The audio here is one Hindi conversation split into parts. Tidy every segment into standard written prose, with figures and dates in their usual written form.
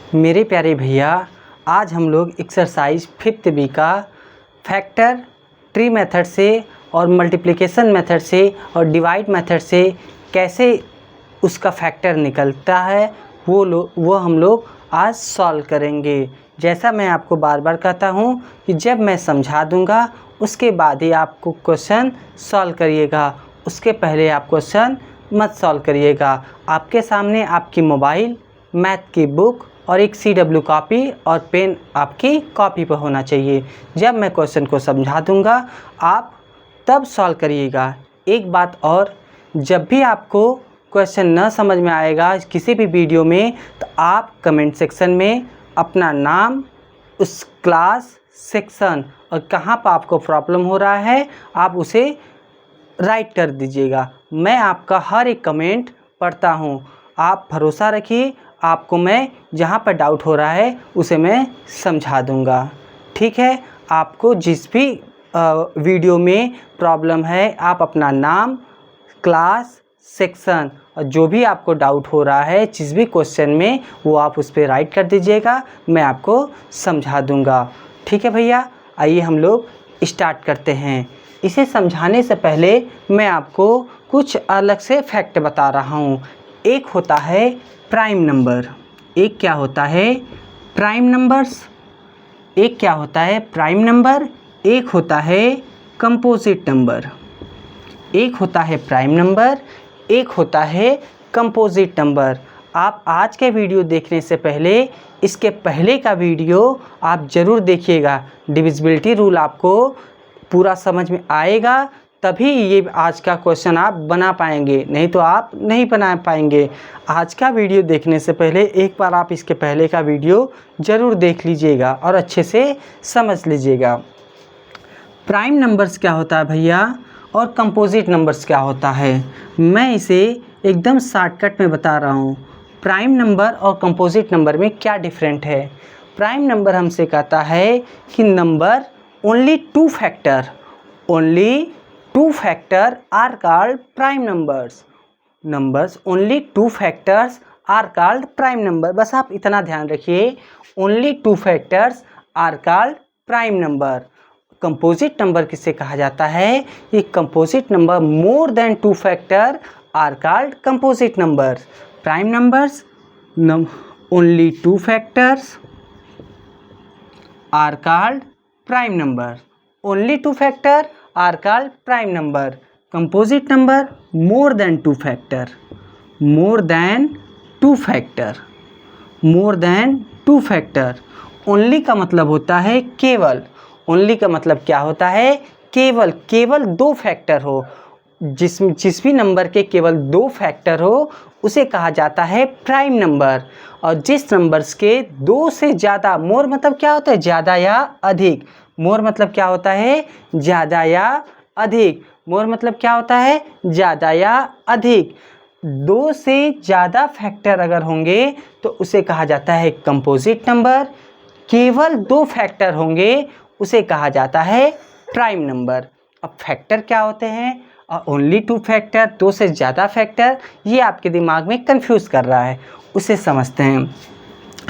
मेरे प्यारे भैया, आज हम लोग एक्सरसाइज 5th बी का फैक्टर ट्री मेथड से और मल्टीप्लिकेशन मेथड से और डिवाइड मेथड से कैसे उसका फैक्टर निकलता है वो हम लोग आज सॉल्व करेंगे। जैसा मैं आपको बार बार कहता हूँ कि जब मैं समझा दूँगा उसके बाद ही आपको क्वेश्चन सॉल्व करिएगा, उसके पहले आप क्वेश्चन मत सॉल्व करिएगा। आपके सामने आपकी मोबाइल, मैथ की बुक और एक CW कॉपी और पेन आपकी कॉपी पर होना चाहिए। जब मैं क्वेश्चन को समझा दूंगा आप तब सॉल्व करिएगा। एक बात और, जब भी आपको क्वेश्चन न समझ में आएगा किसी भी वीडियो में तो आप कमेंट सेक्शन में अपना नाम, उस क्लास, सेक्शन और कहाँ पर आपको प्रॉब्लम हो रहा है आप उसे राइट कर दीजिएगा। मैं आपका हर एक कमेंट पढ़ता हूँ। आप भरोसा रखिए, आपको मैं जहाँ पर डाउट हो रहा है उसे मैं समझा दूँगा। ठीक है, आपको जिस भी वीडियो में प्रॉब्लम है आप अपना नाम, क्लास, सेक्शन और जो भी आपको डाउट हो रहा है जिस भी क्वेश्चन में वो आप उस पर राइट कर दीजिएगा, मैं आपको समझा दूँगा। ठीक है भैया, आइए हम लोग स्टार्ट करते हैं। इसे समझाने से पहले मैं आपको कुछ अलग से फैक्ट बता रहा हूँ। एक होता है प्राइम नंबर, एक क्या होता है प्राइम नंबर्स, एक क्या होता है प्राइम नंबर, एक होता है कंपोजिट नंबर। एक होता है प्राइम नंबर, एक होता है कंपोजिट नंबर। आप आज के वीडियो देखने से पहले इसके पहले का वीडियो आप ज़रूर देखिएगा। डिविजिबिलिटी रूल आपको पूरा समझ में आएगा तभी ये आज का क्वेश्चन आप बना पाएंगे, नहीं तो आप नहीं बना पाएंगे। आज का वीडियो देखने से पहले एक बार आप इसके पहले का वीडियो ज़रूर देख लीजिएगा और अच्छे से समझ लीजिएगा। प्राइम नंबर्स क्या होता है भैया और कंपोजिट नंबर्स क्या होता है, मैं इसे एकदम शॉर्टकट में बता रहा हूँ। प्राइम नंबर और कंपोजिट नंबर में क्या डिफरेंट है। प्राइम नंबर हमसे कहता है कि number only two factor are called prime numbers. Numbers only two factors are called prime number. बस आप इतना ध्यान रखिए, only two factors are called prime number. Composite number किसे कहा जाता है, ये composite number more than two factor are called composite numbers. Prime numbers only two factors are called prime number, only two factor are called prime number. Composite number more than two factor, more than two factor, more than two factor. Only का मतलब होता है केवल, ओनली का मतलब क्या होता है केवल, केवल दो फैक्टर हो। जिस भी नंबर के केवल दो फैक्टर हो उसे कहा जाता है प्राइम नंबर। और जिस नंबर्स के दो से ज़्यादा, मोर मतलब क्या होता है ज़्यादा या अधिक, मोर मतलब क्या होता है ज़्यादा या अधिक, मोर मतलब क्या होता है ज़्यादा या अधिक। दो से ज़्यादा फैक्टर अगर होंगे तो उसे कहा जाता है कंपोजिट नंबर। केवल दो फैक्टर होंगे उसे कहा जाता है प्राइम नंबर। अब फैक्टर क्या होते हैं और ओनली टू फैक्टर, दो से ज़्यादा फैक्टर, ये आपके दिमाग में कंफ्यूज कर रहा है, उसे समझते हैं।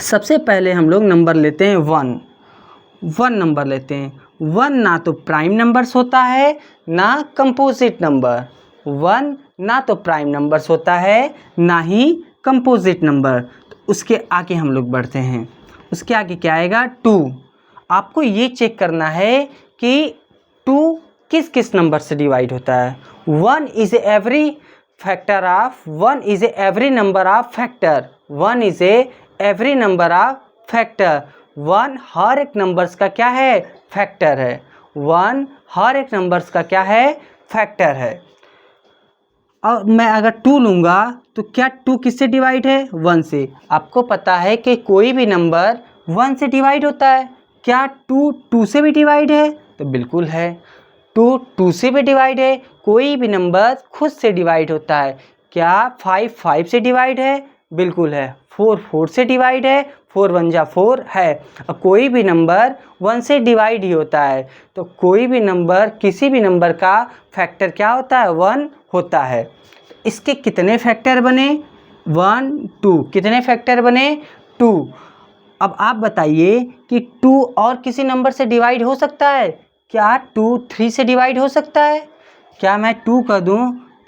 सबसे पहले हम लोग नंबर लेते हैं वन नंबर लेते हैं। वन ना तो प्राइम नंबर्स होता है ना कंपोजिट नंबर, वन ना तो प्राइम नंबर्स होता है ना ही कंपोजिट नंबर। तो उसके आगे हम लोग बढ़ते हैं, उसके आगे क्या आएगा टू। आपको ये चेक करना है कि टू किस किस नंबर से डिवाइड होता है। One is every factor of, one is every number of factor, one is every number of factor. One हर एक नंबर्स का क्या है फैक्टर है, वन हर एक नंबर्स का क्या है फैक्टर है। और मैं अगर टू लूँगा तो क्या टू किससे डिवाइड है वन से। आपको पता है कि कोई भी नंबर वन से डिवाइड होता है, क्या टू टू से भी डिवाइड है तो बिल्कुल है, टू टू से भी डिवाइड है। कोई भी नंबर खुद से डिवाइड होता है, क्या फाइव फाइव से डिवाइड है बिल्कुल है, फोर फोर से डिवाइड है, फोर वन जा फोर है। और कोई भी नंबर वन से डिवाइड ही होता है, तो कोई भी नंबर किसी भी नंबर का फैक्टर क्या होता है वन होता है। इसके कितने फैक्टर बने वन टू, कितने फैक्टर बने टू। अब आप बताइए कि 2 और किसी नंबर से डिवाइड हो सकता है? क्या 2 3 से डिवाइड हो सकता है? क्या मैं 2 कर दूँ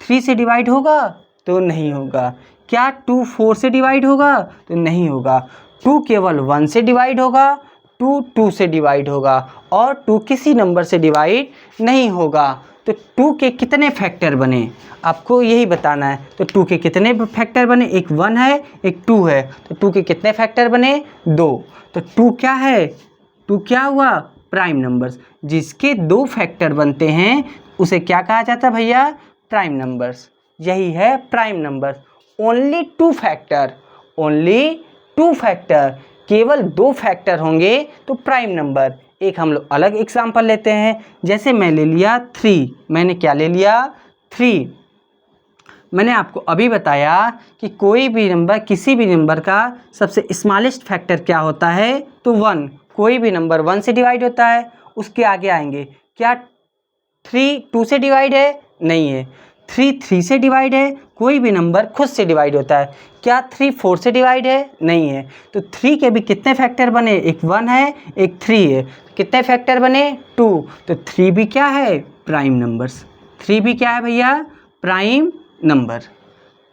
3 से डिवाइड होगा? तो नहीं होगा। क्या 2 4 से डिवाइड होगा? तो नहीं होगा। 2 केवल 1 से डिवाइड होगा, 2 2 से डिवाइड होगा और 2 किसी नंबर से डिवाइड नहीं होगा। तो 2 के कितने फैक्टर बने आपको यही बताना है। तो 2 के कितने फैक्टर बने? एक 1 है, एक 2 है। तो 2 के कितने फैक्टर बने? 2। तो 2 क्या है? 2 क्या हुआ? Prime numbers. जिसके 2 फैक्टर बनते हैं उसे क्या कहा जाता है भैया? Prime numbers. यही है prime numbers. Only 2 factor, only 2 factor, केवल 2 फैक्टर होंगे तो प्राइम नंबर। एक हम लोग अलग एग्जांपल लेते हैं। जैसे मैं ले लिया 3। मैंने क्या ले लिया? 3। मैंने आपको अभी बताया कि कोई भी नंबर, किसी भी नंबर का सबसे स्मॉलेस्ट फैक्टर क्या होता है? तो 1। कोई भी नंबर 1 से डिवाइड होता है। उसके आगे आएंगे। क्या 3 2 से डिवाइड है? नहीं है। 3 3 से डिवाइड है। कोई भी नंबर खुद से डिवाइड होता है। क्या 3 4 से डिवाइड है? नहीं है। तो 3 के भी कितने फैक्टर बने? एक 1 है, एक 3 है। कितने फैक्टर बने? 2। तो 3 भी क्या है? Prime numbers. 3 भी क्या है भैया? Prime number.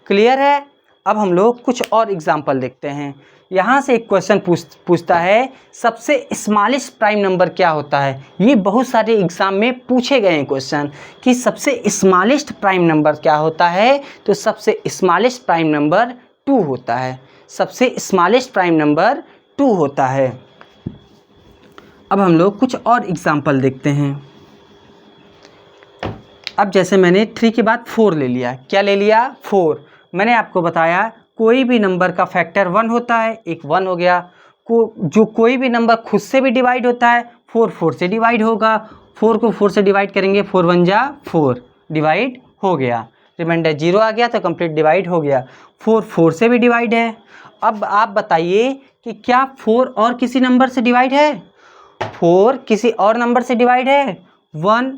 क्लियर है? अब हम लोग कुछ और एग्जाम्पल देखते हैं। यहाँ से एक क्वेश्चन पूछता है सबसे स्मॉलेस्ट प्राइम नंबर क्या होता है। ये बहुत सारे एग्जाम में पूछे गए हैं क्वेश्चन कि सबसे स्मॉलेस्ट प्राइम नंबर क्या होता है। तो सबसे स्मॉलेस्ट प्राइम नंबर 2 होता है। सबसे स्मॉलेस्ट प्राइम नंबर 2 होता है। अब हम लोग कुछ और एग्जाम्पल देखते हैं। अब जैसे मैंने 3 के बाद 4 ले लिया। क्या ले लिया? 4। मैंने आपको बताया कोई भी नंबर का फैक्टर 1 होता है। एक 1 हो गया। जो कोई भी नंबर खुद से भी डिवाइड होता है, 4 4 से डिवाइड होगा। 4 को 4 से डिवाइड करेंगे, 4 1 जा 4, डिवाइड हो गया। रिमाइंडर 0 आ गया तो कंप्लीट डिवाइड हो गया। 4 4 से भी डिवाइड है। अब आप बताइए कि क्या 4 और किसी नंबर से डिवाइड है? 4 किसी और नंबर से डिवाइड है? 1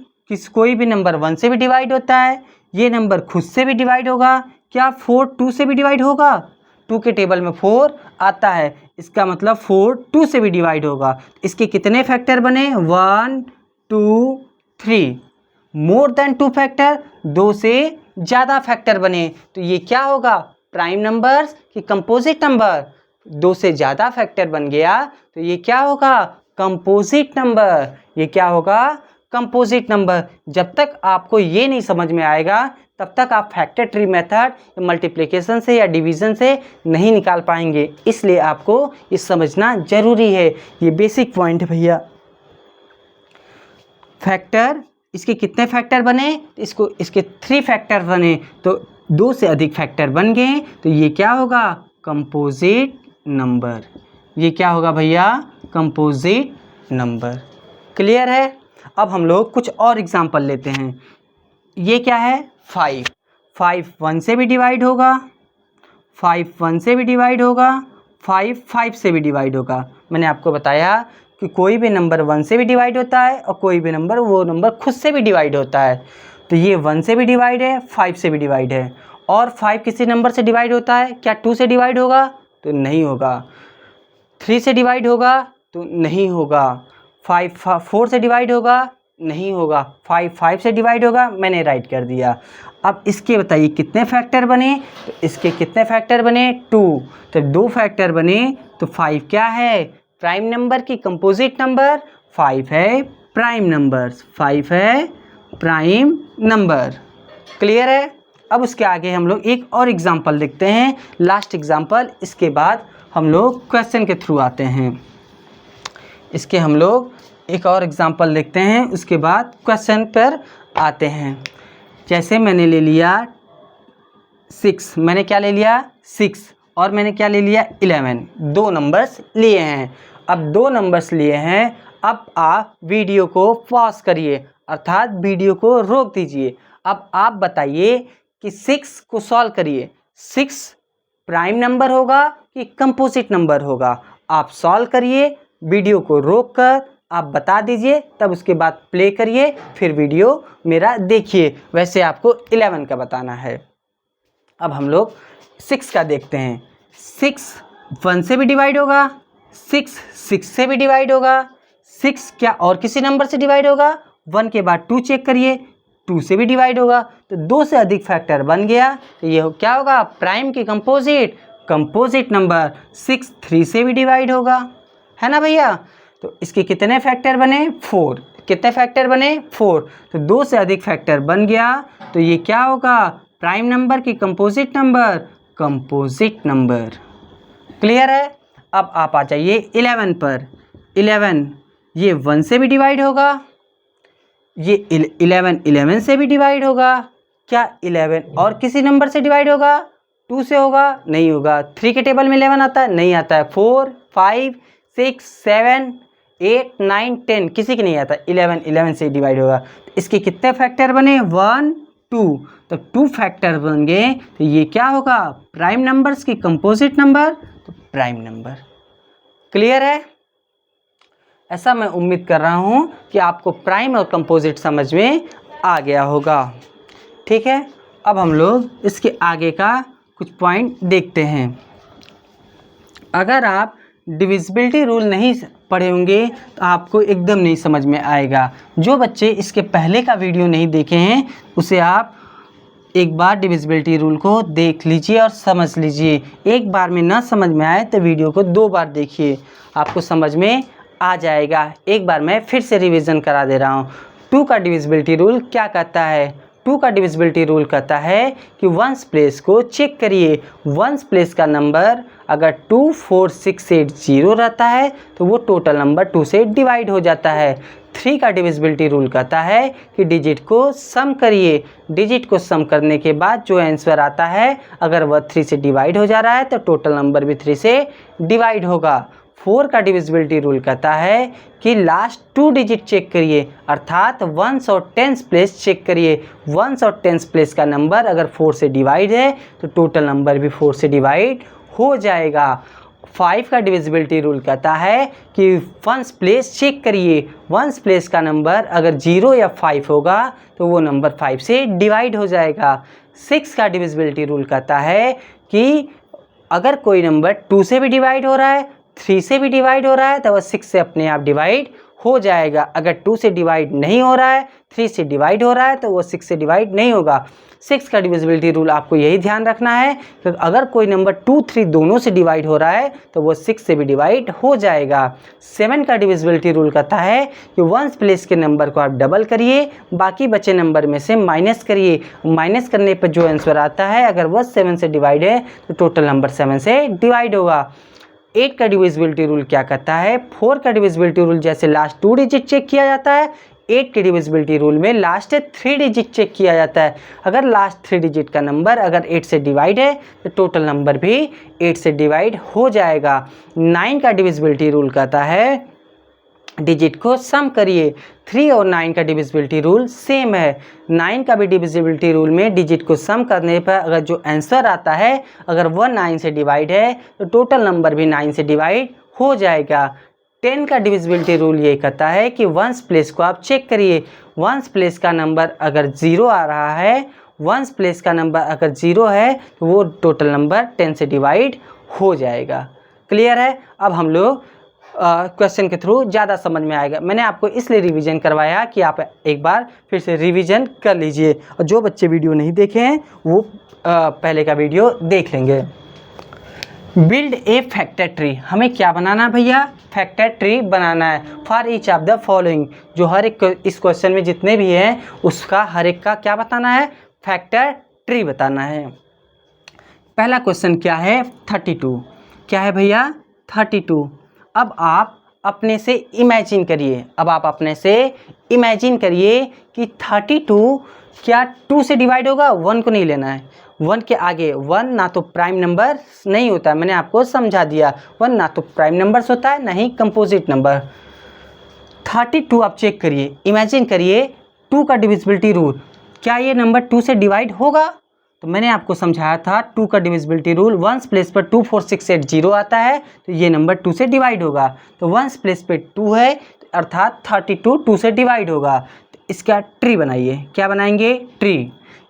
कोई भी नंबर 1 से भी डिवाइड होता है। ये नंबर खुद से भी डिवाइड होगा। क्या 4 2 से भी डिवाइड होगा? 2 के टेबल में 4 आता है, इसका मतलब 4 2 से भी डिवाइड होगा। इसके कितने फैक्टर बने? 1 2 3। मोर देन 2 फैक्टर, 2 से ज़्यादा फैक्टर बने तो ये क्या होगा? प्राइम नंबर्स की कंपोजिट नंबर। 2 से ज़्यादा फैक्टर बन गया तो ये क्या होगा? Composite number. ये क्या होगा? Composite number. जब तक आपको ये नहीं समझ में आएगा तब तक आप फैक्टर ट्री मेथड मल्टीप्लिकेशन से या डिवीज़न से नहीं निकाल पाएंगे। इसलिए आपको ये समझना ज़रूरी है। ये बेसिक पॉइंट है भैया। फैक्टर, इसके कितने फैक्टर बने? इसके 3 फैक्टर बने तो 2 से अधिक फैक्टर बन गए तो ये क्या होगा? Composite number. ये क्या होगा भैया? Composite number. क्लियर है? अब हम लोग कुछ और एग्जाम्पल लेते हैं। ये क्या है? 5 1 से भी डिवाइड होगा, 5 1 से भी डिवाइड होगा, 5 5 से भी डिवाइड होगा। मैंने आपको बताया कि कोई भी नंबर 1 से भी डिवाइड होता है और कोई भी नंबर वो नंबर खुद से भी डिवाइड होता है। तो ये 1 से भी डिवाइड है, 5 से भी डिवाइड है। और 5 किसी नंबर से डिवाइड होता है। क्या 2 से डिवाइड होगा? तो नहीं होगा। 3 से डिवाइड होगा? तो नहीं होगा। 5 4 से डिवाइड होगा? नहीं होगा। 5 5 से डिवाइड होगा? मैंने राइट कर दिया। अब इसके बताइए कितने फैक्टर बने? तो इसके कितने फैक्टर बने? 2। तो 2 फैक्टर बने तो 5 क्या है? प्राइम नंबर की कंपोजिट नंबर। 5 है प्राइम नंबर। 5 है प्राइम नंबर। क्लियर है? अब उसके आगे हम लोग एक और एग्जाम्पल देखते हैं, लास्ट एग्जाम्पल। इसके बाद हम लोग क्वेश्चन के थ्रू आते हैं। इसके हम लोग एक और एग्जाम्पल देखते हैं, उसके बाद क्वेश्चन पर आते हैं। जैसे मैंने ले लिया 6। मैंने क्या ले लिया? 6। और मैंने क्या ले लिया? 11। 2 नंबर्स लिए हैं। अब 2 नंबर्स लिए हैं। अब आप वीडियो को पॉज करिए, अर्थात वीडियो को रोक दीजिए। अब आप बताइए कि 6 को सॉल्व करिए। 6 प्राइम नंबर होगा कि कंपोजिट नंबर होगा? आप सॉल्व करिए, वीडियो को रोक कर आप बता दीजिए, तब उसके बाद प्ले करिए, फिर वीडियो मेरा देखिए। वैसे आपको 11 का बताना है। अब हम लोग 6 का देखते हैं। 6 1 से भी डिवाइड होगा? 6 6 से भी डिवाइड होगा। 6 क्या और किसी नंबर से डिवाइड होगा? 1 के बाद 2 चेक करिए, 2 से भी डिवाइड होगा। तो 2 से अधिक फैक्टर बन गया तो ये क्या होगा? प्राइम की कंपोजिट नंबर। 6 3 से भी डिवाइड होगा, है ना भैया। तो इसके कितने फैक्टर बने? 4। कितने फैक्टर बने? 4। तो 2 से अधिक फैक्टर बन गया तो ये क्या होगा? प्राइम नंबर की कंपोजिट नंबर। क्लियर है? अब आप आ जाइए 11 पर। 11 ये 1 से भी डिवाइड होगा, ये 11 से भी डिवाइड होगा। क्या 11 और किसी नंबर से डिवाइड होगा? 2 से होगा? नहीं होगा। 3 के टेबल में 11 आता है? नहीं आता है। 4 5 6 7 8 9 10 किसी की नहीं आता। 11 से डिवाइड होगा। तो इसके कितने फैक्टर बने? 1 2। तो 2 फैक्टर बन गए तो ये क्या होगा? प्राइम नंबर्स की कंपोजिट नंबर, तो प्राइम नंबर। क्लियर है? ऐसा मैं उम्मीद कर रहा हूँ कि आपको प्राइम और कंपोजिट समझ में आ गया होगा। ठीक है, अब हम लोग इसके आगे का कुछ पॉइंट देखते हैं। अगर आप डिविजिबिलिटी रूल नहीं पढ़े होंगे तो आपको एकदम नहीं समझ में आएगा। जो बच्चे इसके पहले का वीडियो नहीं देखे हैं उसे आप एक बार डिविजिबिलिटी रूल को देख लीजिए और समझ लीजिए। एक बार में ना समझ में आए तो वीडियो को 2 बार देखिए, आपको समझ में आ जाएगा। एक बार मैं फिर से रिवीजन करा दे रहा हूँ। 2 का डिविजिबिलिटी रूल क्या कहता है? 2 का डिविजिबिलिटी रूल कहता है कि वंस प्लेस को चेक करिए। वंस प्लेस का नंबर अगर 2 4 6 8 0 रहता है तो वो टोटल नंबर 2 से डिवाइड हो जाता है। 3 का डिविजिबिलिटी रूल कहता है कि डिजिट को सम करिए। डिजिट को सम करने के बाद जो आंसर आता है अगर वह 3 से डिवाइड हो जा रहा है तो टोटल नंबर भी 3 से डिवाइड होगा। 4 का डिविजिबिलिटी रूल कहता है कि लास्ट 2 डिजिट चेक करिए, अर्थात 1s और 10s प्लेस चेक करिए। 1s और 10s प्लेस का नंबर अगर 4 से डिवाइड है तो टोटल नंबर भी 4 से डिवाइड हो जाएगा। 5 का डिविजिबिलिटी रूल कहता है कि 1s प्लेस चेक करिए। 1s प्लेस का नंबर अगर 0 या 5 होगा तो वो नंबर 5 से डिवाइड हो जाएगा। 6 का डिविजिबिलिटी रूल कहता है कि अगर कोई नंबर 2 से भी डिवाइड हो रहा है, 3 से भी डिवाइड हो रहा है तो वह 6 से अपने आप डिवाइड हो जाएगा। अगर 2 से डिवाइड नहीं हो रहा है, 3 से डिवाइड हो रहा है तो वो 6 से डिवाइड नहीं होगा। 6 का डिविजिबिलिटी रूल आपको यही ध्यान रखना है कि अगर कोई नंबर 2 3 दोनों से डिवाइड हो रहा है तो वो 6 से भी डिवाइड हो जाएगा। 7 का डिविजिबिलिटी रूल कहता है कि 1s प्लेस के नंबर को आप डबल करिए, बाकी बचे नंबर में से माइनस करिए। माइनस करने पर जो आंसर आता है अगर वह 7 से डिवाइड है तो टोटल नंबर 7 से डिवाइड होगा। 8 का डिविजिबिलिटी रूल क्या कहता है? 4 का डिविजिबिलिटी रूल जैसे लास्ट 2 डिजिट चेक किया जाता है, 8 के डिविजिबिलिटी रूल में लास्ट 3 डिजिट चेक किया जाता है। अगर लास्ट 3 डिजिट का नंबर अगर 8 से डिवाइड है तो टोटल नंबर भी 8 से डिवाइड हो जाएगा। 9 का डिविजिबिलिटी रूल कहता है डिजिट को सम करिए। 3 और 9 का डिविजिबिलिटी रूल सेम है। 9 का भी डिविजिबिलिटी रूल में डिजिट को सम करने पर अगर जो आंसर आता है अगर वह 9 से डिवाइड है तो टोटल नंबर भी 9 से डिवाइड हो जाएगा। 10 का डिविजिबिलिटी रूल ये कहता है कि 1s प्लेस को आप चेक करिए। 1s प्लेस का नंबर अगर 0 आ रहा है, 1s प्लेस का नंबर अगर 0 है तो वो टोटल नंबर 10 से डिवाइड हो जाएगा। क्लियर है? अब हम लोग क्वेश्चन के थ्रू ज़्यादा समझ में आएगा। मैंने आपको इसलिए रिवीजन करवाया कि आप एक बार फिर से रिवीजन कर लीजिए और जो बच्चे वीडियो नहीं देखे हैं वो पहले का वीडियो देख लेंगे। बिल्ड ए फैक्टर ट्री, हमें क्या बनाना है भैया? फैक्टर ट्री बनाना है। For each of the following, जो हर एक इस क्वेश्चन में जितने भी हैं उसका हर एक का क्या बताना है? फैक्टर ट्री बताना है। पहला क्वेश्चन क्या है? 32। क्या है भैया? 32। अब आप अपने से इमेजिन करिए, कि 32 क्या 2 से डिवाइड होगा? 1 को नहीं लेना है। 1 के आगे 1 ना तो प्राइम नंबर नहीं होता, मैंने आपको समझा दिया। 1 ना तो प्राइम नंबर्स होता है ना ही कंपोजिट नंबर। 32 आप चेक करिए, इमेजिन करिए 2 का डिविजिबिलिटी रूल, क्या ये नंबर 2 से डिवाइड होगा? तो मैंने आपको समझाया था 2 का डिविजिबिलिटी रूल, 1s प्लेस पर 2 4 6 8 0 आता है तो ये नंबर 2 से डिवाइड होगा। तो 1s प्लेस पे 2 है अर्थात 32 2 से डिवाइड होगा। तो इसका ट्री बनाइए। क्या बनाएंगे? ट्री।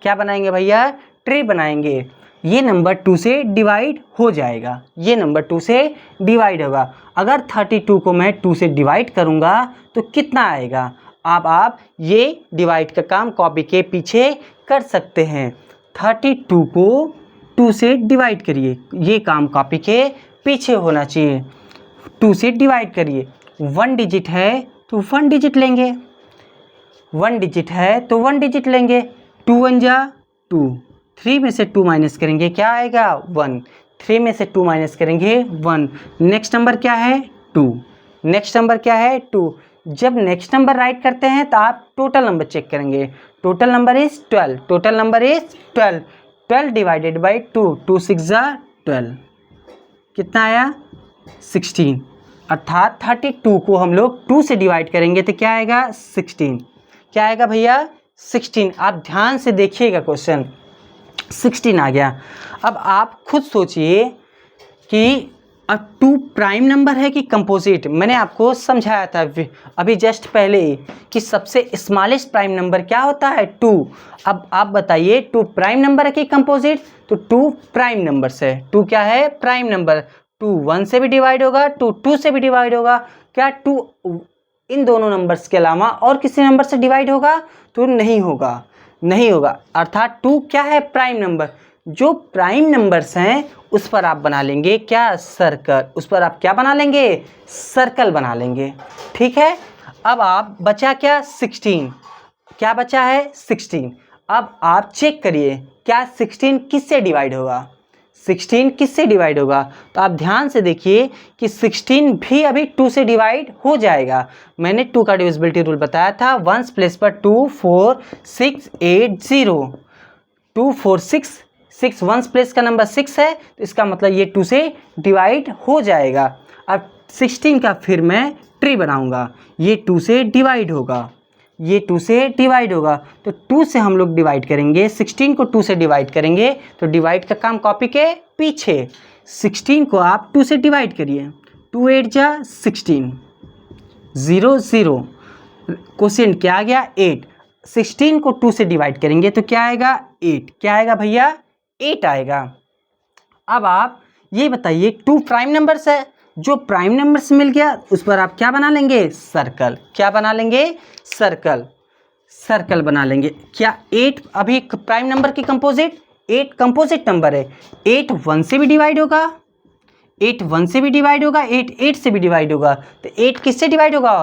क्या बनाएंगे भैया? ट्री बनाएंगे। ये नंबर 2 से डिवाइड हो जाएगा, ये नंबर 2 से डिवाइड होगा। अगर 32 को मैं 2 से डिवाइड करूँगा तो कितना आएगा? आप ये डिवाइड का काम कॉपी के पीछे कर सकते हैं। 32 को 2 से डिवाइड करिए, ये काम कॉपी के पीछे होना चाहिए। 2 से डिवाइड करिए, 1 डिजिट है तो 1 डिजिट लेंगे, 1 डिजिट है तो 1 डिजिट लेंगे। 2 1 जा 2, 3 में से 2 माइनस करेंगे क्या आएगा? 1, 3 में से 2 माइनस करेंगे 1। नेक्स्ट नंबर क्या है? 2। नेक्स्ट नंबर क्या है? 2। जब नेक्स्ट नंबर राइट करते हैं तो आप टोटल नंबर चेक करेंगे। Total number is 12, total number is 12। 12 divided by 2, 2 6 जा 12, कितना आया? 16। अर्थात 32 को हम लोग 2 से डिवाइड करेंगे तो क्या आएगा? 16। क्या आएगा भैया? 16। आप ध्यान से देखिएगा, क्वेश्चन 16 आ गया। अब आप खुद सोचिए कि अब 2 प्राइम नंबर है कि कंपोजिट। मैंने आपको समझाया था अभी जस्ट पहले ही कि सबसे स्मॉलेस्ट प्राइम नंबर क्या होता है? 2। अब आप बताइए 2 प्राइम नंबर है कि कंपोजिट? तो 2 प्राइम नंबर से, 2 क्या है? Prime number. 2 1 से भी डिवाइड होगा, 2 2 से भी डिवाइड होगा। क्या 2 इन दोनों नंबर्स के अलावा और किसी नंबर से डिवाइड होगा? तो नहीं होगा, नहीं होगा। अर्थात 2 क्या है? Prime number. जो प्राइम नंबर्स हैं उस पर आप बना लेंगे क्या? सर्कल। उस पर आप क्या बना लेंगे? सर्कल बना लेंगे, ठीक है। अब आप बचा क्या? 16। क्या बचा है? 16। अब आप चेक करिए क्या 16 किससे डिवाइड होगा? 16 किससे डिवाइड होगा? तो आप ध्यान से देखिए कि 16 भी अभी 2 से डिवाइड हो जाएगा। मैंने 2 का डिविजिबिलिटी रूल बताया था, 1 प्लेस पर 2 4 6 8 0। 2 4 6 6 1 प्लेस का नंबर 6 है, तो इसका मतलब ये 2 से डिवाइड हो जाएगा। अब 16 का फिर मैं ट्री बनाऊंगा, ये 2 से डिवाइड होगा, ये 2 से डिवाइड होगा। तो 2 से हम लोग डिवाइड करेंगे, 16 को 2 से डिवाइड करेंगे तो डिवाइड का काम कॉपी के पीछे। 16 को आप 2 से डिवाइड करिए, 2 8 जा 16, 0 0। क्वेश्चन क्या आ गया? 8। 16 को 2 से डिवाइड करेंगे तो क्या आएगा? 8। क्या आएगा भैया? 8 आएगा। अब आप ये बताइए 2 प्राइम नंबर्स है, जो प्राइम नंबर से मिल गया उस पर आप क्या बना लेंगे? सर्कल। क्या बना लेंगे? सर्कल। सर्कल बना लेंगे। क्या 8 अभी प्राइम नंबर की कंपोजिट? 8 कंपोजिट नंबर है। 8 1 से भी डिवाइड होगा, 8 1 से भी डिवाइड होगा, 8 8 से भी डिवाइड होगा। तो 8 किससे डिवाइड होगा?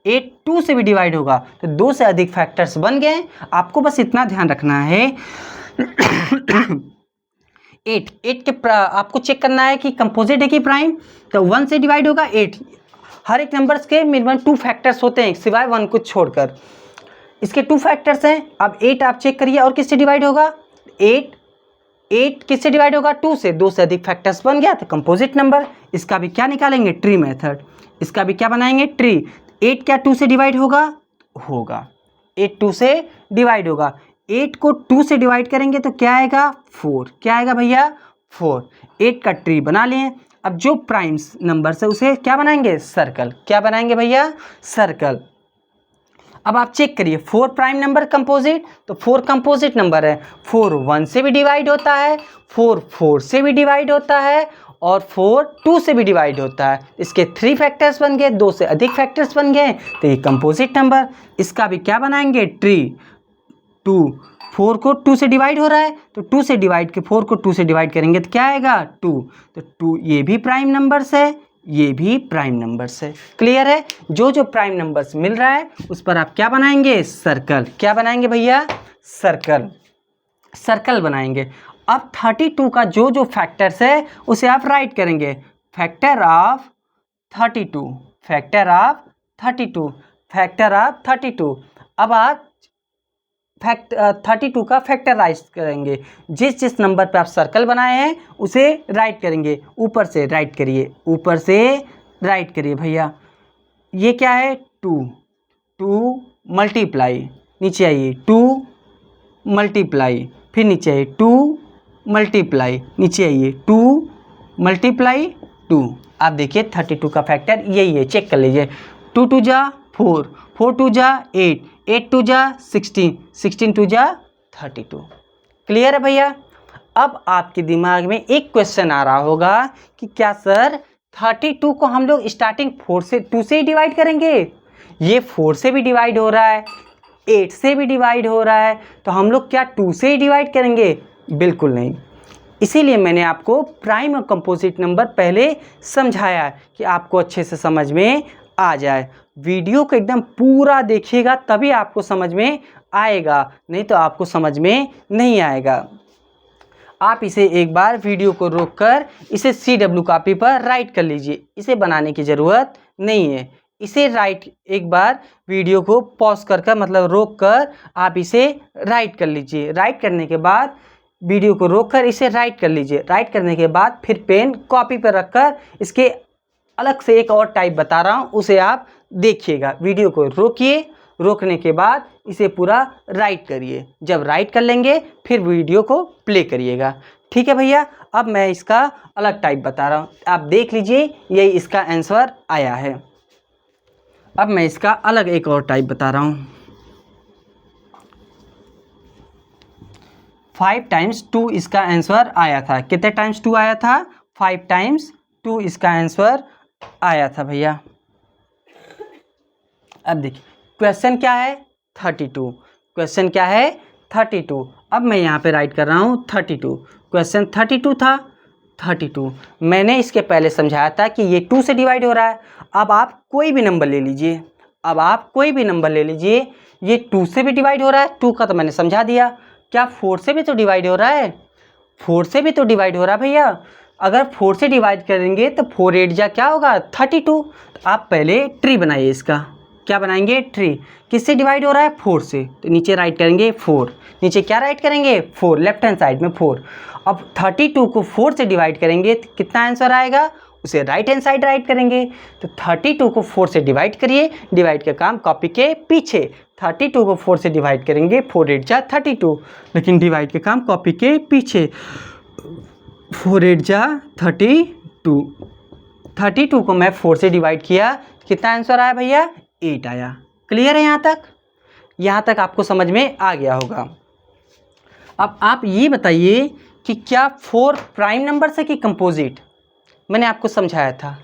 8 2 से भी डिवाइड होगा। तो 2 से अधिक फैक्टर्स बन गए। आपको बस इतना ध्यान रखना है 8 के आपको चेक करना है कि कंपोजिट है कि प्राइम। तो 1 से डिवाइड होगा 8। हर एक नंबर्स के मिनिमम 2 फैक्टर्स होते हैं सिवाय 1 को छोड़कर, इसके 2 फैक्टर्स हैं। अब 8 आप चेक करिए और किससे डिवाइड होगा? 8 किससे डिवाइड होगा? 2 से। 2 से अधिक फैक्टर्स बन गया तो कंपोजिट नंबर। इसका भी क्या निकालेंगे? Tree method. इसका भी क्या बनाएंगे? ट्री। 8 क्या 2 से डिवाइड होगा? होगा। 8 2 से डिवाइड होगा। 8 को 2 से डिवाइड करेंगे तो क्या आएगा? 4। क्या आएगा भैया? 4। 8 का ट्री बना लिए। अब जो प्राइम नंबर है उसे क्या बनाएंगे? सर्कल। क्या बनाएंगे भैया? सर्कल। अब आप चेक करिए 4 प्राइम नंबर कंपोजिट, तो 4 कंपोजिट नंबर है। 4 1 से भी डिवाइड होता है, 4 4 से भी डिवाइड होता है और 4 2 से भी डिवाइड होता है। इसके 3 फैक्टर्स बन गए, 2 से अधिक फैक्टर्स बन गए तो ये कंपोजिट नंबर। इसका भी क्या बनाएंगे? ट्री। 2 4 को 2 से डिवाइड हो रहा है तो 2 से डिवाइड के 4 को 2 से डिवाइड करेंगे तो क्या आएगा? 2। तो 2 ये भी प्राइम नंबर्स है, ये भी प्राइम नंबर्स है। क्लियर है? जो जो प्राइम नंबर्स मिल रहा है उस पर आप क्या बनाएंगे? सर्कल। क्या बनाएंगे भैया? सर्कल। सर्कल बनाएंगे। अब 32 का जो जो फैक्टर्स है उसे आप राइट करेंगे। Factor of 32, factor of 32, factor of 32। अब आप 32 का फैक्टराइज करेंगे। जिस जिस नंबर पे आप सर्कल बनाए हैं उसे राइट करेंगे। ऊपर से राइट करिए, ऊपर से राइट करिए भैया। ये क्या है? 2 2 मल्टीप्लाई, नीचे आइए 2 मल्टीप्लाई, फिर नीचे आइए 2 मल्टीप्लाई, नीचे आइए 2 मल्टीप्लाई 2। आप देखिए 32 का फैक्टर यही है, चेक कर लीजिए। 2 2 जा 4, 4 2 जा 8, 8 2 जा 16, 16 2 जा 32। क्लियर है भैया? अब आपके दिमाग में एक क्वेश्चन आ रहा होगा कि क्या सर 32 को हम लोग स्टार्टिंग 2 से ही डिवाइड करेंगे? ये 4 से भी डिवाइड हो रहा है, 8 से भी डिवाइड हो रहा है, तो हम लोग क्या 2 से ही डिवाइड करेंगे? बिल्कुल नहीं। इसीलिए मैंने आपको प्राइम और कंपोजिट नंबर पहले समझाया कि आपको अच्छे से समझ में आ जाए। वीडियो को एकदम पूरा देखिएगा तभी आपको समझ में आएगा, नहीं तो आपको समझ में नहीं आएगा। आप इसे एक बार वीडियो को रोककर इसे CW कॉपी पर राइट कर लीजिए, इसे बनाने की ज़रूरत नहीं है। इसे राइट एक बार वीडियो को पॉज कर मतलब रोक कर आप इसे राइट कर लीजिए। राइट करने के बाद वीडियो को रोककर इसे राइट कर लीजिए। राइट करने के बाद फिर पेन कॉपी पर रखकर इसके अलग से एक और टाइप बता रहा हूँ, उसे आप देखिएगा। वीडियो को रोकिए, रोकने के बाद इसे पूरा राइट करिए। जब राइट कर लेंगे फिर वीडियो को प्ले करिएगा। ठीक है भैया, अब मैं इसका अलग टाइप बता रहा हूँ, आप देख लीजिए, यही इसका आंसर आया है। अब मैं इसका अलग एक और टाइप बता रहा हूँ। 5 टाइम्स 2 इसका आंसर आया था। कितने टाइम्स 2 आया था? 5 टाइम्स 2 इसका आंसर आया था भैया। अब देखिए क्वेश्चन क्या है? 32। क्वेश्चन क्या है? 32। अब मैं यहाँ पे राइट कर रहा हूँ 32। क्वेश्चन 32 था। 32 मैंने इसके पहले समझाया था कि ये 2 से डिवाइड हो रहा है। अब आप कोई भी नंबर ले लीजिए, अब आप कोई भी नंबर ले लीजिए, ये 2 से भी डिवाइड हो रहा है। 2 का तो मैंने समझा दिया। क्या 4 से भी तो डिवाइड हो रहा है? 4 से भी तो डिवाइड हो रहा है भैया। अगर 4 से डिवाइड करेंगे तो 4 8 जा क्या होगा? 32। तो आप पहले ट्री बनाइए इसका। क्या बनाएंगे? ट्री। किससे डिवाइड हो रहा है? 4 से, तो नीचे राइट करेंगे 4। नीचे क्या राइट करेंगे? 4, लेफ्ट हैंड साइड में 4। अब 32 को 4 से डिवाइड करेंगे तो कितना आंसर आएगा? उसे राइट हैंड साइड राइट करेंगे। तो 32 को 4 से डिवाइड करिए, डिवाइड का काम कॉपी के पीछे। 32 को 4 से डिवाइड करेंगे, 4 8 जा 32, लेकिन डिवाइड का काम कॉपी के पीछे। 4 8 जा 32। 32 को मैं 4 से डिवाइड किया, कितना आंसर आया भैया? 8 आया। क्लियर है यहाँ तक? यहाँ तक आपको समझ में आ गया होगा। अब आप ये बताइए कि क्या 4 प्राइम नंबर्स है कि कंपोजिट? मैंने आपको समझाया था,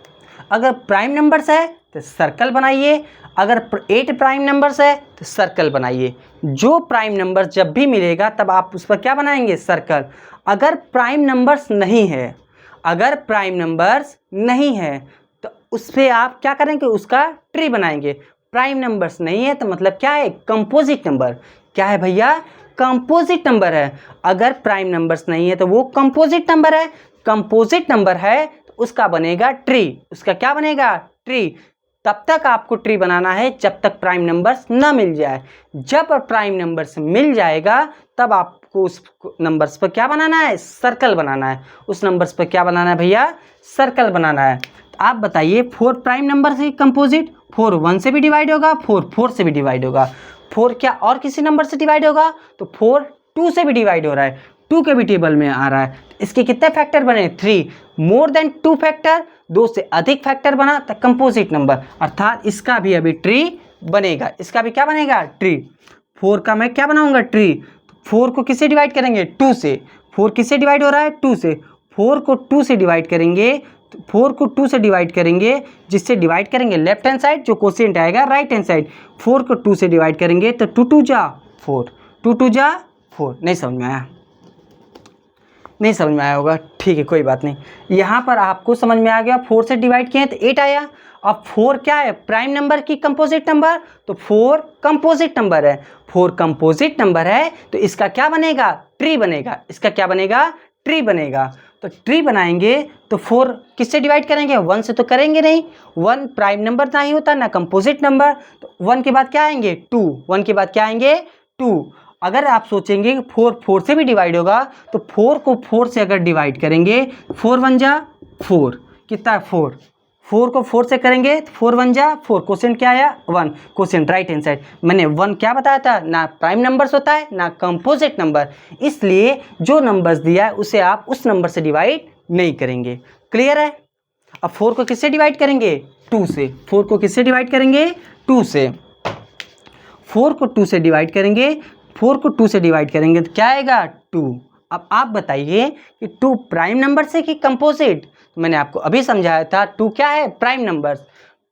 अगर प्राइम नंबर्स है तो सर्कल बनाइए, अगर 8 प्राइम नंबर्स है तो सर्कल बनाइए। जो प्राइम नंबर जब भी मिलेगा तब आप उस पर क्या बनाएंगे? सर्कल। अगर प्राइम नंबर्स नहीं है, अगर प्राइम नंबर्स नहीं है तो उस पर आप क्या करेंगे? उसका ट्री बनाएंगे। प्राइम नंबर्स नहीं है तो मतलब क्या है? Composite number. क्या है भैया? कंपोजिट नंबर है। अगर प्राइम नंबर्स नहीं है तो वो कंपोजिट नंबर है। कंपोजिट नंबर है तो उसका बनेगा ट्री। उसका क्या बनेगा? ट्री। तब तक आपको ट्री बनाना है जब तक प्राइम नंबर्स ना मिल जाए। जब प्राइम नंबर्स मिल जाएगा तब आपको उस नंबर्स पर क्या बनाना है? सर्कल बनाना है। उस नंबर्स पर क्या बनाना है भैया? सर्कल बनाना है। तो आप बताइए 4 प्राइम नंबर से कंपोजिट? 4 1 से भी डिवाइड होगा, 4 4 से भी डिवाइड होगा। 4 क्या और किसी नंबर से डिवाइड होगा? तो 4 2 से भी डिवाइड हो रहा है, 2 के भी टेबल में आ रहा है। इसके कितने फैक्टर बने? 3। मोर देन 2 फैक्टर, 2 से अधिक फैक्टर बना तो कंपोजिट नंबर, अर्थात इसका भी अभी ट्री बनेगा। इसका भी क्या बनेगा? ट्री। 4 का मैं क्या बनाऊंगा? ट्री। 4 को किससे डिवाइड करेंगे? 2 से। 4 किससे डिवाइड हो रहा है? 2 से। 4 को 2 से डिवाइड करेंगे, 4 को 2 से डिवाइड करेंगे, जिससे डिवाइड करेंगे लेफ्ट हैंड साइड, जो क्वोशिएंट आएगा राइट हैंड साइड। 4 को 2 से डिवाइड करेंगे तो 2 2 जा 4, 2 2 जा 4। नहीं समझ में आया? नहीं समझ में आया होगा, ठीक है कोई बात नहीं। यहाँ पर आपको समझ में आ गया, 4 से डिवाइड किए तो 8 आया। अब 4 क्या है? प्राइम नंबर की कंपोजिट नंबर, तो 4 कंपोजिट नंबर है। 4 कंपोजिट नंबर है तो इसका क्या बनेगा? ट्री बनेगा। इसका क्या बनेगा? ट्री बनेगा। तो ट्री बनाएंगे तो 4 किससे डिवाइड करेंगे? 1 से तो करेंगे नहीं, 1 प्राइम नंबर ना ही होता ना कंपोजिट नंबर। तो 1 के बाद क्या आएंगे? 2। 1 के बाद क्या आएंगे? 2। अगर आप सोचेंगे कि 4 4 से भी डिवाइड होगा तो 4 को 4 से अगर डिवाइड करेंगे, 4 1 जा 4, कितना है? 4। 4 को 4 से करेंगे तो 4 1 जा 4। क्वेश्चन क्या आया? 1। Question right hand side. मैंने 1 क्या बताया था? ना प्राइम नंबर्स होता है ना कंपोजिट नंबर, इसलिए जो नंबर्स दिया है उसे आप उस नंबर से डिवाइड नहीं करेंगे। क्लियर है? अब 4 को किससे डिवाइड करेंगे? 2 से। 4 को किससे डिवाइड करेंगे? 2 से। 4 को 2 से डिवाइड करेंगे, 4 को 2 से डिवाइड करेंगे तो क्या आएगा? 2। अब आप बताइए कि 2 प्राइम नंबर से कि कंपोजिट। तो मैंने आपको अभी समझाया था 2 क्या है, प्राइम नंबर।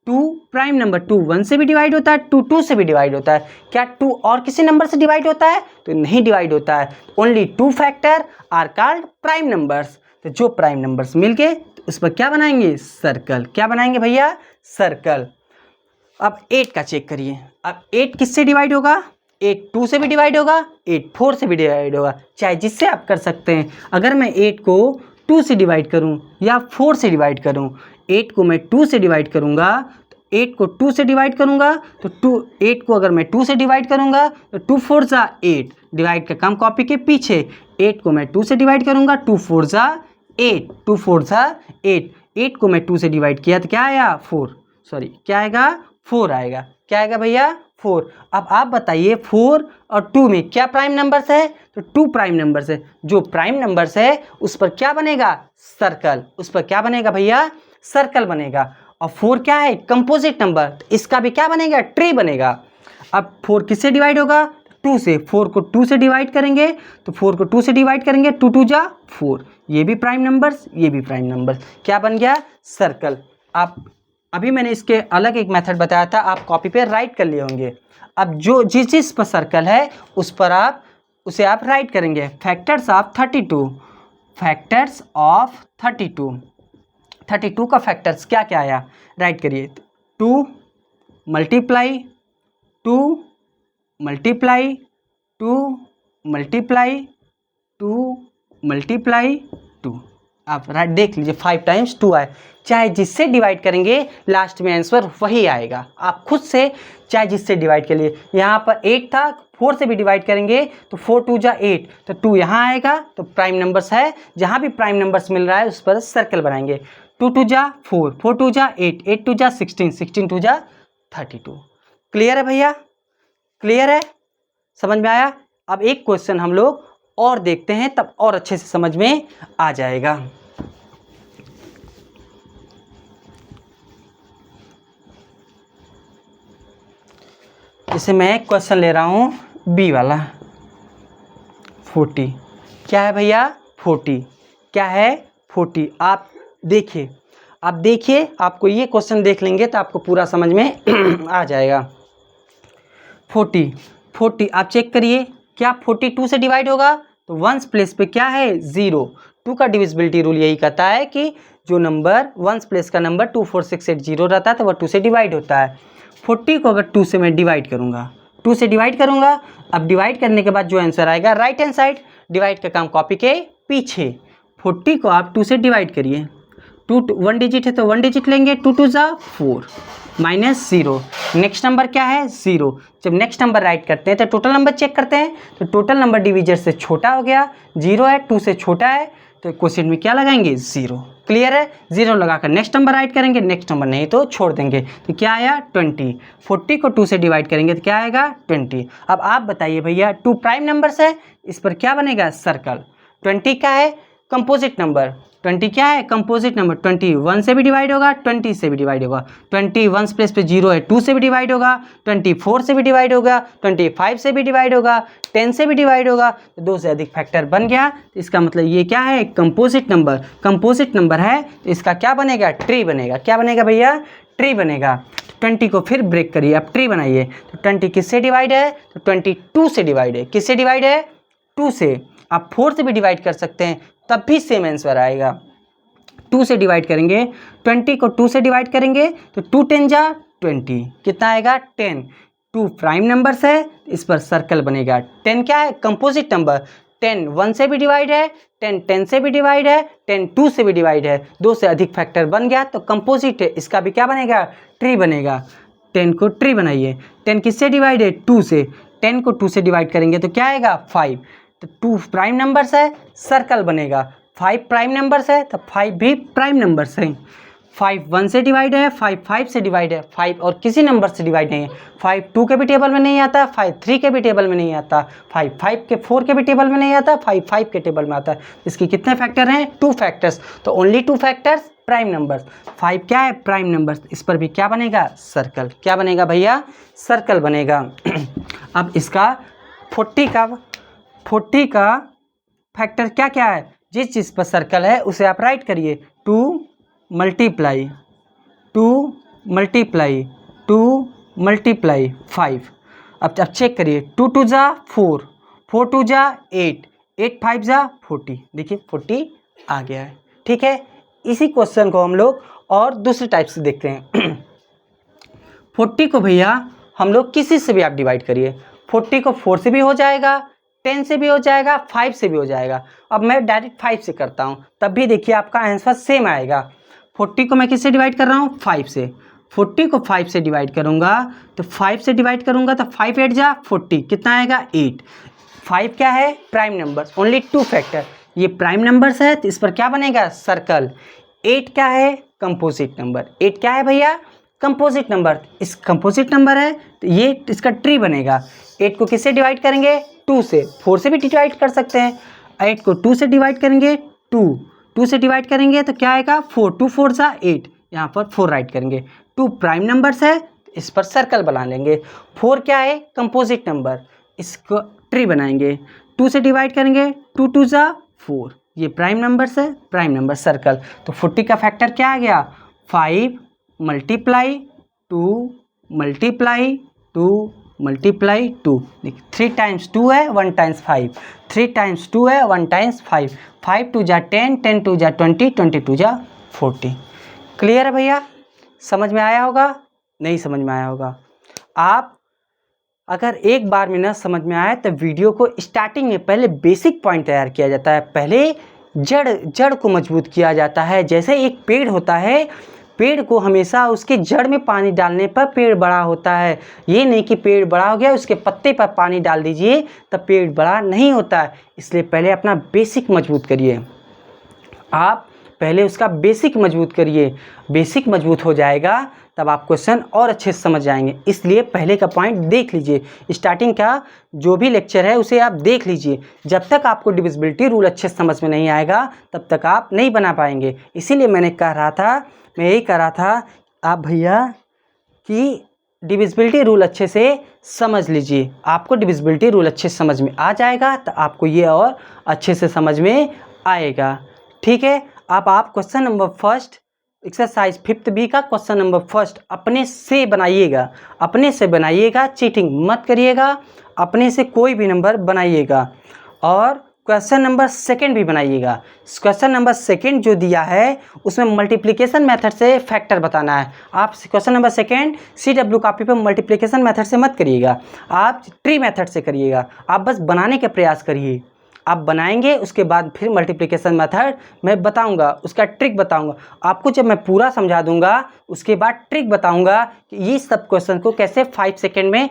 2 प्राइम नंबर, 2 1 से भी डिवाइड होता है, 2 2 से भी डिवाइड होता है। क्या 2 और किसी नंबर से डिवाइड होता है? तो नहीं डिवाइड होता है। Only 2 factor are called prime numbers. तो जो प्राइम नंबर्स मिल गए तो उस पर क्या बनाएंगे, सर्कल। क्या बनाएंगे भैया, सर्कल। अब 8 का चेक करिए। अब 8 किससे डिवाइड होगा, 8 2 से भी डिवाइड होगा, 8 4 से भी डिवाइड होगा, चाहे जिससे आप कर सकते हैं। अगर मैं 8 को 2 से डिवाइड करूं या 4 से डिवाइड करूं, 8 को मैं 2 से डिवाइड करूंगा, तो 8 को 2 से डिवाइड करूंगा तो 8 को अगर मैं 2 से डिवाइड करूंगा तो 2 4 जा 8, डिवाइड का काम कॉपी के पीछे। 8 को मैं 2 से डिवाइड करूंगा, 2 4 जा 8, 2 4 जा 8, 8 को मैं 2 से डिवाइड किया तो क्या आया 4, सॉरी क्या आएगा 4 आएगा। क्या आएगा भैया 4। अब आप बताइए 4 और 2 में क्या प्राइम नंबर्स है, तो 2 प्राइम नंबर्स है। जो प्राइम नंबर्स है उस पर क्या बनेगा, सर्कल। उस पर क्या बनेगा भैया, सर्कल बनेगा। और 4 क्या है, कंपोजिट नंबर, तो इसका भी क्या बनेगा, ट्री बनेगा। अब 4 किससे डिवाइड होगा, 2 से। 4 को 2 से डिवाइड करेंगे तो 4 को 2 से डिवाइड करेंगे, 2 2 जा 4, ये भी प्राइम नंबर्स, ये भी प्राइम नंबर्स। क्या बन गया, सर्कल। आप अभी मैंने इसके अलग एक मेथड बताया था, आप कॉपी पे राइट कर लिए होंगे। अब जो जिस पर सर्कल है उस पर उसे आप राइट करेंगे। फैक्टर्स ऑफ 32, फैक्टर्स ऑफ 32, 32 का फैक्टर्स क्या क्या आया, राइट करिए। 2 मल्टीप्लाई 2 मल्टीप्लाई 2 मल्टीप्लाई 2 मल्टीप्लाई 2। आप राइट देख लीजिए 5 टाइम्स 2 आए। चाहे जिससे डिवाइड करेंगे लास्ट में आंसर वही आएगा। आप खुद से चाहे जिससे डिवाइड कर लिए। यहाँ पर 8 था, 4 से भी डिवाइड करेंगे तो 4 2 जा 8, तो 2 यहाँ आएगा, तो प्राइम नंबर्स है। जहाँ भी प्राइम नंबर्स मिल रहा है उस पर सर्कल बनाएंगे। 2 2 जा 4, 4 2 जा 8, 8 2 जा 16, 16 2 जा 32। क्लियर है भैया, क्लियर है, समझ में आया। अब एक क्वेश्चन हम लोग और देखते हैं, तब और अच्छे से समझ में आ जाएगा। जैसे मैं क्वेश्चन ले रहा हूं बी वाला, 40 क्या है भैया, 40 क्या है 40। आप देखिए, आपको ये क्वेश्चन देख लेंगे तो आपको पूरा समझ में आ जाएगा। 40 आप चेक करिए, क्या 42 से डिवाइड होगा, तो वंस प्लेस पे क्या है 0। 2 का डिविजिबिलिटी रूल यही कहता है कि जो नंबर वंस प्लेस का नंबर 2 4 6 8 0 रहता है तो वह 2 से डिवाइड होता है। 40 को अगर 2 से मैं डिवाइड करूँगा, 2 से डिवाइड करूँगा, अब डिवाइड करने के बाद जो आंसर आएगा राइट हैंड साइड, डिवाइड का काम कॉपी के पीछे। 40 को आप 2 से डिवाइड करिए, 2 1 डिजिट है तो 1 डिजिट लेंगे, 2 2 जा 4 माइनस 0। नेक्स्ट नंबर क्या है 0। जब नेक्स्ट नंबर राइट करते हैं तो टोटल नंबर चेक करते हैं, तो टोटल नंबर डिविजर से छोटा हो गया, 0 है, 2 से छोटा है, तो क्वेश्चन में क्या लगाएंगे 0। क्लियर है, 0 लगाकर नेक्स्ट नंबर राइट करेंगे, नेक्स्ट नंबर नहीं तो छोड़ देंगे। तो क्या आया 20। 40 को 2 से डिवाइड करेंगे तो क्या आएगा 20। अब आप बताइए भैया 2 प्राइम नंबर्स है, इस पर क्या बनेगा सर्कल। 20 क्या है, कंपोजिट नंबर। 20 क्या है, कंपोजिट नंबर। 20 1 से भी डिवाइड होगा, 20 से भी डिवाइड होगा। 20 1 प्लेस पे 0 है, 2 से भी डिवाइड होगा, 24 से भी डिवाइड होगा, 25 से भी डिवाइड होगा, 10 से भी डिवाइड होगा, तो 2 से अधिक फैक्टर बन गया। तो इसका मतलब ये क्या है, कंपोजिट नंबर। कंपोजिट नंबर है तो इसका क्या बनेगा, ट्री बनेगा। क्या बनेगा भैया, ट्री बनेगा। 20 को फिर ब्रेक करिए, अब ट्री बनाइए। तो 20 किससे डिवाइड है, तो 22 से डिवाइड है। किससे डिवाइड है, 2 से। आप 4 से भी डिवाइड कर सकते हैं, तब भी सेम आंसर आएगा। 2 से डिवाइड करेंगे, 20 को 2 से डिवाइड करेंगे तो 2 10 जा 20, कितना आएगा 10। 2 प्राइम नंबर्स है, इस पर सर्कल बनेगा। 10 क्या है, कंपोजिट नंबर। 10 1 से भी डिवाइड है, 10 10 से भी डिवाइड है, 10 2 से भी डिवाइड है, 2 से अधिक फैक्टर बन गया तो कंपोजिट है, इसका भी क्या बनेगा, ट्री बनेगा। 10 को ट्री बनाइए। 10 किससे डिवाइड है, 2 से। 10 को 2 से डिवाइड करेंगे तो क्या आएगा 5। तो 2 प्राइम नंबर्स है, सर्कल बनेगा। 5 प्राइम नंबर्स है तो 5 भी प्राइम नंबर्स हैं। 5 1 से डिवाइड है, 5 5 से डिवाइड है, 5 और किसी नंबर से डिवाइड नहीं है। 5 2 के भी टेबल में नहीं आता, 5 3 के भी टेबल में नहीं आता, 5 5 के 4 के भी टेबल में नहीं आता, 5 5 के टेबल में आता है। इसके कितने फैक्टर हैं, 2 फैक्टर्स, तो ओनली 2 फैक्टर्स प्राइम नंबर्स। 5 क्या है, प्राइम नंबर्स, इस पर भी क्या बनेगा, सर्कल। क्या बनेगा भैया, सर्कल बनेगा। अब इसका 40 का फैक्टर क्या क्या है, जिस चीज़ पर सर्कल है उसे आप राइट करिए। 2 मल्टीप्लाई 5। अब चेक करिए, 2 2 जा 4, 4 2 जा 8, 8 5 जा 40। देखिए 40 आ गया है। ठीक है, इसी क्वेश्चन को हम लोग और दूसरे टाइप से देखते हैं। 40 को भैया हम लोग किसी से भी आप डिवाइड करिए, 40 को 4 से भी हो जाएगा, 10 से भी हो जाएगा, 5 से भी हो जाएगा। अब मैं डायरेक्ट 5 से करता हूँ, तब भी देखिए आपका आंसर सेम आएगा। 40 को मैं किससे डिवाइड कर रहा हूँ, 5 से। 40 को 5 से डिवाइड करूँगा तो 5 से डिवाइड करूँगा तो 5 8 जा 40, कितना आएगा 8। 5 क्या है, प्राइम नंबर, ओनली 2 फैक्टर, ये प्राइम नंबर्स है तो इस पर क्या बनेगा, सर्कल। 8 क्या है, कंपोजिट नंबर। 8 क्या है भैया, कंपोजिट नंबर। इस कंपोजिट नंबर है तो ये इसका ट्री बनेगा। 8 को किससे डिवाइड करेंगे, 2 से। 4 से भी डिवाइड कर सकते हैं। 8 को 2 से डिवाइड करेंगे, 2 से डिवाइड करेंगे तो क्या आएगा, 4, 2 4 जा 8, यहाँ पर 4 राइट करेंगे। 2 प्राइम नंबर्स है, इस पर सर्कल बना लेंगे। 4 क्या है, कंपोजिट नंबर, इसको ट्री बनाएंगे। 2 से डिवाइड करेंगे, 2 2 जा 4, ये प्राइम नंबर्स है, प्राइम नंबर सर्कल। तो 40 का फैक्टर क्या आ गया, 5 मल्टीप्लाई 2 मल्टीप्लाई 2 मल्टीप्लाई 2। देखिए 3 टाइम्स 2 है, 1 टाइम्स 5, 3 टाइम्स 2 है, 1 टाइम्स 5, 5 2 जा 10, 10 2 जा 20, 20 2 जा 40। क्लियर है भैया, समझ में आया होगा, नहीं समझ में आया होगा। आप अगर एक बार में ना समझ में आए तो वीडियो को स्टार्टिंग में पहले बेसिक पॉइंट तैयार किया जाता है, पहले जड़ को मजबूत किया जाता है। जैसे एक पेड़ होता है, पेड़ को हमेशा उसके जड़ में पानी डालने पर पेड़ बड़ा होता है। ये नहीं कि पेड़ बड़ा हो गया उसके पत्ते पर पानी डाल दीजिए तब पेड़ बड़ा नहीं होता है। इसलिए पहले अपना बेसिक मजबूत करिए, आप पहले उसका बेसिक मजबूत करिए। बेसिक मजबूत हो जाएगा तब आप क्वेश्चन और अच्छे से समझ जाएंगे। इसलिए पहले का पॉइंट देख लीजिए, स्टार्टिंग का जो भी लेक्चर है उसे आप देख लीजिए। जब तक आपको डिविजिबिलिटी रूल अच्छे से समझ में नहीं आएगा तब तक आप नहीं बना पाएंगे। इसीलिए मैं यही कह रहा था आप भैया कि डिविजिबिलिटी रूल अच्छे से समझ लीजिए। आपको डिविजिबिलिटी रूल अच्छे से समझ में आ जाएगा तो आपको ये और अच्छे से समझ में आएगा। ठीक है, अब आप question number first exercise 5th B का क्वेश्चन नंबर फर्स्ट अपने से बनाइएगा, चीटिंग मत करिएगा, अपने से कोई भी नंबर बनाइएगा। और क्वेश्चन नंबर सेकंड भी बनाइएगा। क्वेश्चन नंबर सेकंड जो दिया है उसमें मल्टीप्लिकेशन मेथड से फैक्टर बताना है। आप question number second CW copy पर मल्टीप्लिकेशन मेथड से मत करिएगा, आप ट्री मेथड से करिएगा। आप बस बनाने का प्रयास करिए, आप बनाएंगे उसके बाद फिर मल्टीप्लिकेशन मेथड मैं बताऊंगा, उसका ट्रिक बताऊंगा आपको। जब मैं पूरा समझा दूंगा उसके बाद ट्रिक बताऊंगा कि ये सब क्वेश्चन को कैसे 5 सेकंड में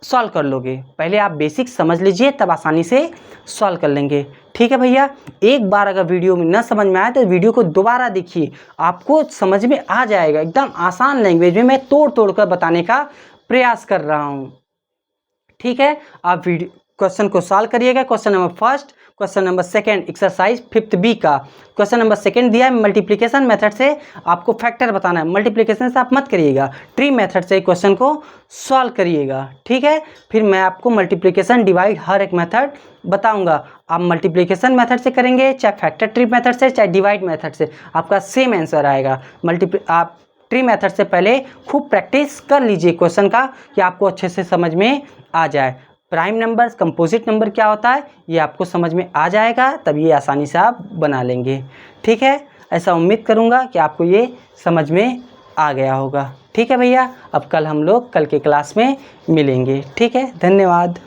सॉल्व कर लोगे। पहले आप बेसिक समझ लीजिए तब आसानी से सॉल्व कर लेंगे। ठीक है भैया, एक बार अगर वीडियो में न समझ में आए तो वीडियो को दोबारा देखिए, आपको समझ में आ जाएगा। एकदम आसान लैंग्वेज में मैं तोड़ कर बताने का प्रयास कर रहा हूँ। ठीक है, आप वीडियो क्वेश्चन को सॉल्व करिएगा। Question number first, question number second exercise 5th B का क्वेश्चन नंबर सेकंड दिया है। मल्टीप्लिकेशन मेथड से आपको फैक्टर बताना है, मल्टीप्लिकेशन से आप मत करिएगा, ट्री मेथड से क्वेश्चन को सॉल्व करिएगा। ठीक है, फिर मैं आपको मल्टीप्लिकेशन डिवाइड हर एक मेथड बताऊंगा। आप मल्टीप्लिकेशन मेथड से करेंगे चाहे फैक्टर ट्री मेथड से चाहे डिवाइड मेथड से, आपका सेम आंसर आएगा। आप ट्री मेथड से पहले खूब प्रैक्टिस कर लीजिए क्वेश्चन का कि आपको अच्छे से समझ में आ जाए। प्राइम नंबर कंपोजिट नंबर क्या होता है ये आपको समझ में आ जाएगा, तब ये आसानी से आप बना लेंगे। ठीक है, ऐसा उम्मीद करूँगा कि आपको ये समझ में आ गया होगा। ठीक है भैया, अब कल हम लोग कल के क्लास में मिलेंगे। ठीक है, धन्यवाद।